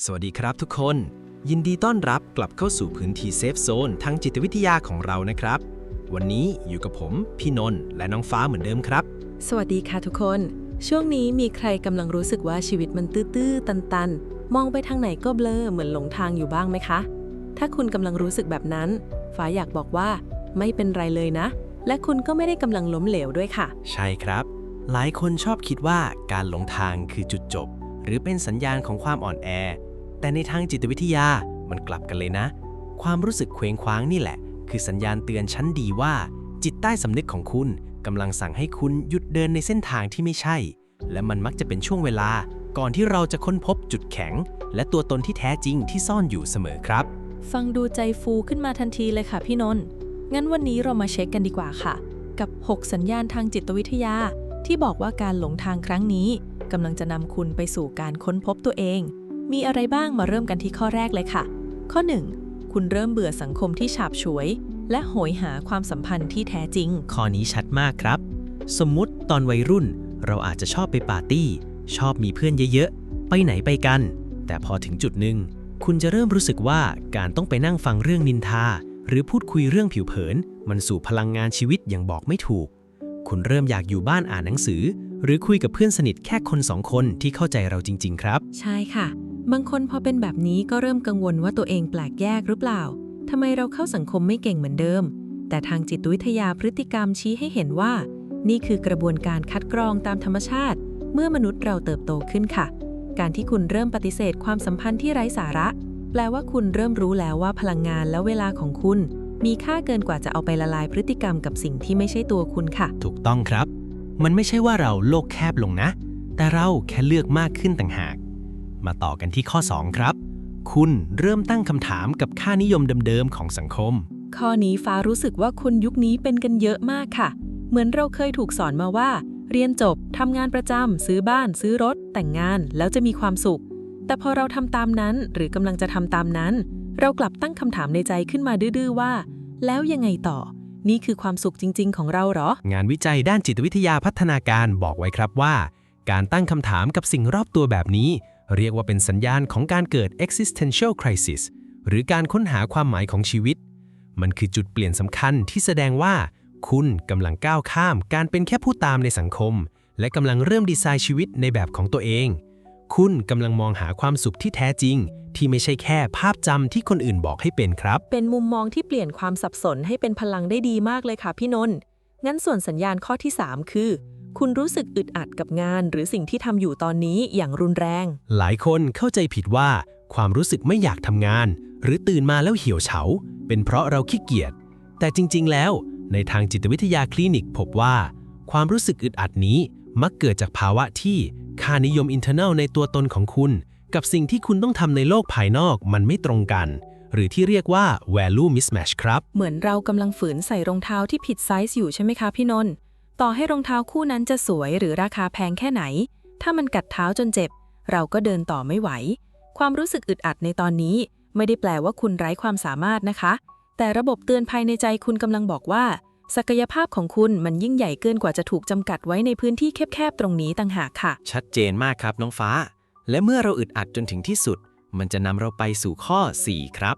สวัสดีครับทุกคนยินดีต้อนรับกลับเข้าสู่พื้นที่เซฟโซนทางจิตวิทยาของเรานะครับวันนี้อยู่กับผมพี่นนท์และน้องฟ้าเหมือนเดิมครับสวัสดีค่ะทุกคนช่วงนี้มีใครกำลังรู้สึกว่าชีวิตมันตื้อๆตันๆมองไปทางไหนก็เบลอเหมือนหลงทางอยู่บ้างไหมคะถ้าคุณกำลังรู้สึกแบบนั้นฟ้าอยากบอกว่าไม่เป็นไรเลยนะและคุณก็ไม่ได้กำลังล้มเหลวด้วยค่ะใช่ครับหลายคนชอบคิดว่าการหลงทางคือจุดจบหรือเป็นสัญญาณของความอ่อนแอแต่ในทางจิตวิทยามันกลับกันเลยนะความรู้สึกเคว้งคว้างนี่แหละคือสัญญาณเตือนชั้นดีว่าจิตใต้สำนึกของคุณกำลังสั่งให้คุณหยุดเดินในเส้นทางที่ไม่ใช่และมันมักจะเป็นช่วงเวลาก่อนที่เราจะค้นพบจุดแข็งและตัวตนที่แท้จริงที่ซ่อนอยู่เสมอครับฟังดูใจฟูขึ้นมาทันทีเลยค่ะพี่นนท์งั้นวันนี้เรามาเช็คกันดีกว่าค่ะกับ6สัญญาณทางจิตวิทยาที่บอกว่าการหลงทางครั้งนี้กำลังจะนำคุณไปสู่การค้นพบตัวเองมีอะไรบ้างมาเริ่มกันที่ข้อแรกเลยค่ะข้อ 1 คุณเริ่มเบื่อสังคมที่ฉาบฉวยและโหยหาความสัมพันธ์ที่แท้จริงข้อนี้ชัดมากครับสมมุติตอนวัยรุ่นเราอาจจะชอบไปปาร์ตี้ชอบมีเพื่อนเยอะๆไปไหนไปกันแต่พอถึงจุดหนึ่งคุณจะเริ่มรู้สึกว่าการต้องไปนั่งฟังเรื่องนินทาหรือพูดคุยเรื่องผิวเผินมันสู่พลังงานชีวิตอย่างบอกไม่ถูกคุณเริ่มอยากอยู่บ้านอ่านหนังสือหรือคุยกับเพื่อนสนิทแค่คน2 คนที่เข้าใจเราจริงๆครับใช่ค่ะบางคนพอเป็นแบบนี้ก็เริ่มกังวลว่าตัวเองแปลกแยกหรือเปล่าทำไมเราเข้าสังคมไม่เก่งเหมือนเดิมแต่ทางจิตวิทยาพฤติกรรมชี้ให้เห็นว่านี่คือกระบวนการคัดกรองตามธรรมชาติเมื่อมนุษย์เราเติบโตขึ้นค่ะการที่คุณเริ่มปฏิเสธความสัมพันธ์ที่ไร้สาระแปลว่าคุณเริ่มรู้แล้วว่าพลังงานและเวลาของคุณมีค่าเกินกว่าจะเอาไปละลายพฤติกรรมกับสิ่งที่ไม่ใช่ตัวคุณค่ะถูกต้องครับมันไม่ใช่ว่าเราโลกแคบลงนะแต่เราแค่เลือกมากขึ้นต่างหากมาต่อกันที่ข้อ 2 ครับคุณเริ่มตั้งคำถามกับค่านิยมเดิมๆของสังคมข้อนี้ฟ้ารู้สึกว่าคนยุคนี้เป็นกันเยอะมากค่ะเหมือนเราเคยถูกสอนมาว่าเรียนจบทำงานประจำซื้อบ้านซื้อรถแต่งงานแล้วจะมีความสุขแต่พอเราทำตามนั้นหรือกำลังจะทำตามนั้นเรากลับตั้งคำถามในใจขึ้นมาดื้อๆว่าแล้วยังไงต่อนี่คือความสุขจริงๆของเราเหรองานวิจัยด้านจิตวิทยาพัฒนาการบอกไว้ครับว่าการตั้งคำถามกับสิ่งรอบตัวแบบนี้เรียกว่าเป็นสัญญาณของการเกิด existential crisis หรือการค้นหาความหมายของชีวิตมันคือจุดเปลี่ยนสำคัญที่แสดงว่าคุณกำลังก้าวข้ามการเป็นแค่ผู้ตามในสังคมและกำลังเริ่มดีไซน์ชีวิตในแบบของตัวเองคุณกำลังมองหาความสุขที่แท้จริงที่ไม่ใช่แค่ภาพจำที่คนอื่นบอกให้เป็นครับเป็นมุมมองที่เปลี่ยนความสับสนให้เป็นพลังได้ดีมากเลยค่ะพี่นนท์งั้นส่วนสัญญาณข้อที่ 3 คือคุณรู้สึกอึดอัดกับงานหรือสิ่งที่ทำอยู่ตอนนี้อย่างรุนแรงหลายคนเข้าใจผิดว่าความรู้สึกไม่อยากทำงานหรือตื่นมาแล้วเหี่ยวเฉาเป็นเพราะเราขี้เกียจแต่จริงๆแล้วในทางจิตวิทยาคลินิกพบว่าความรู้สึกอึดอัดนี้มักเกิดจากภาวะที่ค่านิยม internal ในตัวตนของคุณกับสิ่งที่คุณต้องทำในโลกภายนอกมันไม่ตรงกันหรือที่เรียกว่า value mismatch ครับเหมือนเรากำลังฝืนใส่รองเท้าที่ผิดไซส์อยู่ใช่ไหมคะพี่นนท์ต่อให้รองเท้าคู่นั้นจะสวยหรือราคาแพงแค่ไหนถ้ามันกัดเท้าจนเจ็บเราก็เดินต่อไม่ไหวความรู้สึกอึดอัดในตอนนี้ไม่ได้แปลว่าคุณไร้ความสามารถนะคะแต่ระบบเตือนภายในใจคุณกำลังบอกว่าศักยภาพของคุณมันยิ่งใหญ่เกินกว่าจะถูกจำกัดไว้ในพื้นที่แคบๆตรงนี้ต่างหากค่ะชัดเจนมากครับน้องฟ้าและเมื่อเราอึดอัดจนถึงที่สุดมันจะนำเราไปสู่ข้อ 4 ครับ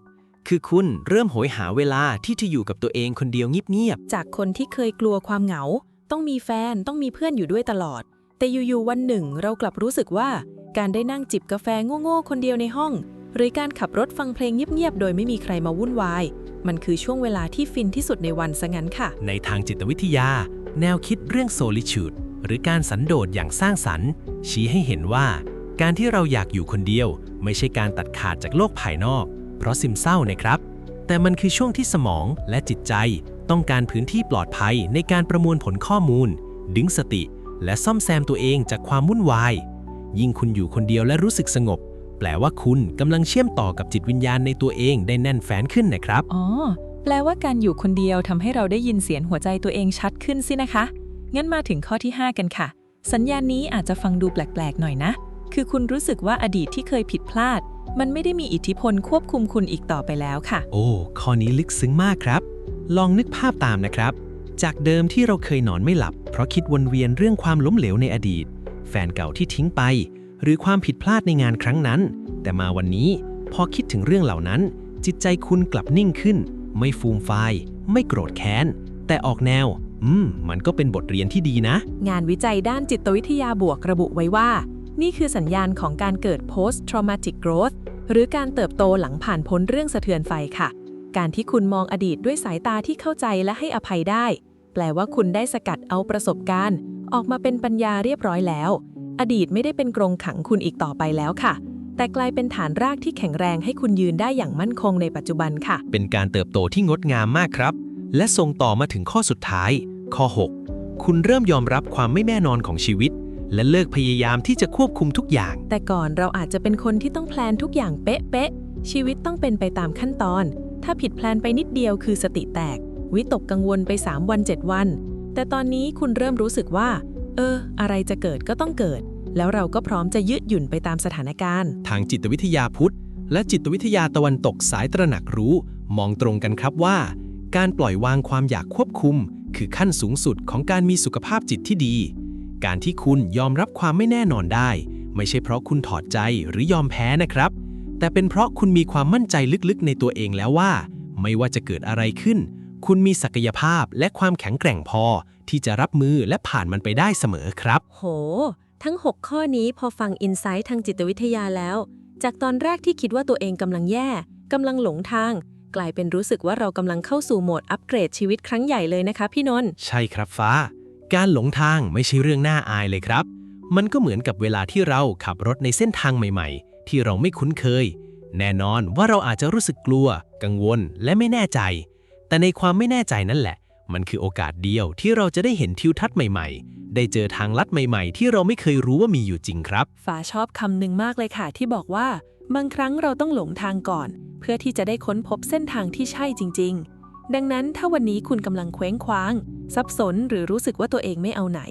คือคุณเริ่มโหยหาเวลาที่จะอยู่กับตัวเองคนเดียวเงียบๆจากคนที่เคยกลัวความเหงาต้องมีแฟนต้องมีเพื่อนอยู่ด้วยตลอดแต่อยู่ๆวันหนึ่งเรากลับรู้สึกว่าการได้นั่งจิบกาแฟโง่ๆคนเดียวในห้องหรือการขับรถฟังเพลงเงียบๆโดยไม่มีใครมาวุ่นวายมันคือช่วงเวลาที่ฟินที่สุดในวันซะงั้นค่ะในทางจิตวิทยาแนวคิดเรื่อง solitude หรือการสันโดษอย่างสร้างสรรค์ชี้ให้เห็นว่าการที่เราอยากอยู่คนเดียวไม่ใช่การตัดขาดจากโลกภายนอกเพราะซึมเศร้านะครับแต่มันคือช่วงที่สมองและจิตใจต้องการพื้นที่ปลอดภัยในการประมวลผลข้อมูลดึงสติและซ่อมแซมตัวเองจากความวุ่นวายยิ่งคุณอยู่คนเดียวและรู้สึกสงบแปลว่าคุณกำลังเชื่อมต่อกับจิตวิญญาณในตัวเองได้แน่นแฟ้นขึ้นนะครับแปลว่าการอยู่คนเดียวทำให้เราได้ยินเสียงหัวใจตัวเองชัดขึ้นสินะคะงั้นมาถึงข้อที่ 5 กันค่ะสัญญาณนี้อาจจะฟังดูแปลกๆหน่อยนะคือคุณรู้สึกว่าอดีตที่เคยผิดพลาดมันไม่ได้มีอิทธิพลควบคุมคุณอีกต่อไปแล้วค่ะข้อนี้ลึกซึ้งมากครับลองนึกภาพตามนะครับจากเดิมที่เราเคยนอนไม่หลับเพราะคิดวนเวียนเรื่องความล้มเหลวในอดีตแฟนเก่าที่ทิ้งไปหรือความผิดพลาดในงานครั้งนั้น แต่มาวันนี้พอคิดถึงเรื่องเหล่านั้นจิตใจคุณกลับนิ่งขึ้นไม่ฟูมฟายไม่โกรธแค้นแต่ออกแนวมันก็เป็นบทเรียนที่ดีนะงานวิจัยด้านจิตวิทยาบวกระบุไว้ว่านี่คือสัญญาณของการเกิด post traumatic growth หรือการเติบโตหลังผ่านพ้นเรื่องสะเทือนไฟค่ะการที่คุณมองอดีตด้วยสายตาที่เข้าใจและให้อภัยได้แปลว่าคุณได้สกัดเอาประสบการณ์ออกมาเป็นปัญญาเรียบร้อยแล้วอดีตไม่ได้เป็นกรงขังคุณอีกต่อไปแล้วค่ะแต่กลายเป็นฐานรากที่แข็งแรงให้คุณยืนได้อย่างมั่นคงในปัจจุบันค่ะเป็นการเติบโตที่งดงามมากครับและส่งต่อมาถึงข้อสุดท้ายข้อ 6 คุณเริ่มยอมรับความไม่แน่นอนของชีวิตและเลิกพยายามที่จะควบคุมทุกอย่างแต่ก่อนเราอาจจะเป็นคนที่ต้องแพลนทุกอย่างเป๊ะๆชีวิตต้องเป็นไปตามขั้นตอนถ้าผิดแพลนไปนิดเดียวคือสติแตกวิตกกังวลไป3วัน7วันแต่ตอนนี้คุณเริ่มรู้สึกว่าอะไรจะเกิดก็ต้องเกิดแล้วเราก็พร้อมจะยืดหยุ่นไปตามสถานการณ์ทางจิตวิทยาพุทธและจิตวิทยาตะวันตกสายตระหนักรู้มองตรงกันครับว่าการปล่อยวางความอยากควบคุมคือขั้นสูงสุดของการมีสุขภาพจิตที่ดีการที่คุณยอมรับความไม่แน่นอนได้ไม่ใช่เพราะคุณถอดใจหรือยอมแพ้นะครับแต่เป็นเพราะคุณมีความมั่นใจลึกๆในตัวเองแล้วว่าไม่ว่าจะเกิดอะไรขึ้นคุณมีศักยภาพและความแข็งแกร่งพอที่จะรับมือและผ่านมันไปได้เสมอครับโหทั้ง6ข้อนี้พอฟังอินไซต์ทางจิตวิทยาแล้วจากตอนแรกที่คิดว่าตัวเองกำลังแย่กำลังหลงทางกลายเป็นรู้สึกว่าเรากำลังเข้าสู่โหมดอัปเกรดชีวิตครั้งใหญ่เลยนะคะพี่นนท์ใช่ครับฟ้าการหลงทางไม่ใช่เรื่องน่าอายเลยครับมันก็เหมือนกับเวลาที่เราขับรถในเส้นทางใหม่ๆที่เราไม่คุ้นเคยแน่นอนว่าเราอาจจะรู้สึกกลัวกังวลและไม่แน่ใจแต่ในความไม่แน่ใจนั่นแหละมันคือโอกาสเดียวที่เราจะได้เห็นทิวทัศน์ใหม่ๆได้เจอทางลัดใหม่ๆที่เราไม่เคยรู้ว่ามีอยู่จริงครับฟ้าชอบคำหนึ่งมากเลยค่ะที่บอกว่าบางครั้งเราต้องหลงทางก่อนเพื่อที่จะได้ค้นพบเส้นทางที่ใช่จริงๆดังนั้นถ้าวันนี้คุณกำลังเคว้งคว้างสับสนหรือรู้สึกว่าตัวเองไม่เอาไหน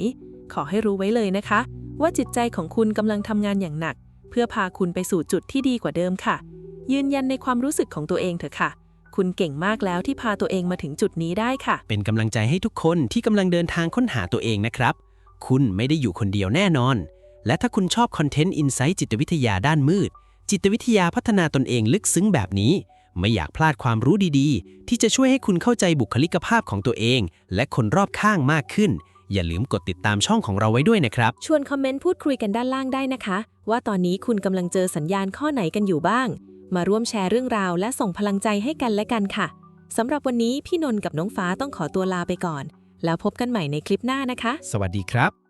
ขอให้รู้ไว้เลยนะคะว่าจิตใจของคุณกำลังทำงานอย่างหนักเพื่อพาคุณไปสู่จุดที่ดีกว่าเดิมค่ะยืนยันในความรู้สึกของตัวเองเถอะค่ะคุณเก่งมากแล้วที่พาตัวเองมาถึงจุดนี้ได้ค่ะเป็นกำลังใจให้ทุกคนที่กำลังเดินทางค้นหาตัวเองนะครับคุณไม่ได้อยู่คนเดียวแน่นอนและถ้าคุณชอบคอนเทนต์อินไซต์จิตวิทยาด้านมืดจิตวิทยาพัฒนาตนเองลึกซึ้งแบบนี้ไม่อยากพลาดความรู้ดีๆที่จะช่วยให้คุณเข้าใจบุคลิกภาพของตัวเองและคนรอบข้างมากขึ้นอย่าลืมกดติดตามช่องของเราไว้ด้วยนะครับชวนคอมเมนต์พูดคุยกันด้านล่างได้นะคะว่าตอนนี้คุณกำลังเจอสัญญาณข้อไหนกันอยู่บ้างมาร่วมแชร์เรื่องราวและส่งพลังใจให้กันและกันค่ะสำหรับวันนี้พี่นนท์กับน้องฟ้าต้องขอตัวลาไปก่อนแล้วพบกันใหม่ในคลิปหน้านะคะสวัสดีครับ